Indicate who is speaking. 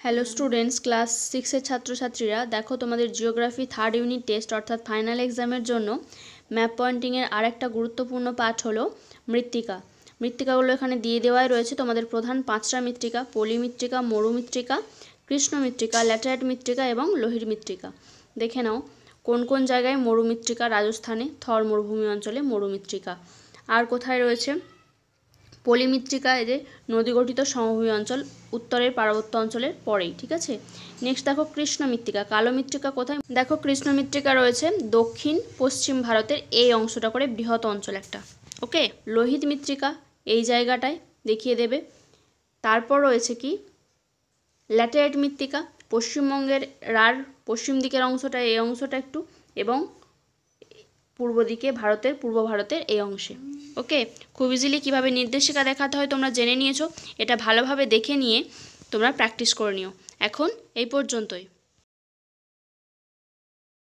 Speaker 1: Hello students, class 6-এর ছাত্রছাত্রীরা, দেখো তোমাদের জিওগ্রাফি থার্ড ইউনিট টেস্ট অর্থাৎ ফাইনাল এক্সামের জন্য ম্যাপ পয়েন্টিংয়ের আরেকটা গুরুত্বপূর্ণ পাঠ হলো মৃত্তিকা। মৃত্তিকাগুলো এখানে দিয়ে দেওয়াই রয়েছে। তোমাদের প্রধান 5টা মৃত্তিকা: পলি মৃত্তিকা, মরু মৃত্তিকা, কৃষ্ণ মৃত্তিকা, ল্যাটেরাইট মৃত্তিকা এবং লোহিত মৃত্তিকা। দেখে নাও কোন কোন জায়গায় মরু মৃত্তিকা: রাজস্থানে থর মরুভূমি অঞ্চলে মরু মৃত্তিকা। আর কোথায় রয়েছে পলি মৃত্তিকা? এই যে নদী গঠিত সমভূমি অঞ্চল, উত্তরের পার্বত্য অঞ্চলের পরেই। ঠিক আছে, নেক্সট দেখো কৃষ্ণ মৃত্তিকা। কালো মৃত্তিকা কোথায়? দেখো কৃষ্ণ মৃত্তিকা রয়েছে দক্ষিণ পশ্চিম ভারতের এই অংশটা করে বৃহৎ অঞ্চল একটা। ওকে, লোহিত মৃত্তিকা এই জায়গাটায় দেখিয়ে দেবে। তারপর রয়েছে কি ল্যাটেরাইট মৃত্তিকা, পশ্চিমবঙ্গের রার পশ্চিম দিকের অংশটা, এই অংশটা একটু, এবং পূর্ব দিকে ভারতের, পূর্ব ভারতের এই অংশে। ওকে, খুব ইজিলি কীভাবে নির্দেশিকা দেখাতে হয় তোমরা জেনে নিয়েছো। এটা ভালোভাবে দেখে নিয়ে তোমরা প্র্যাকটিস করে নিও। এখন এই পর্যন্তই।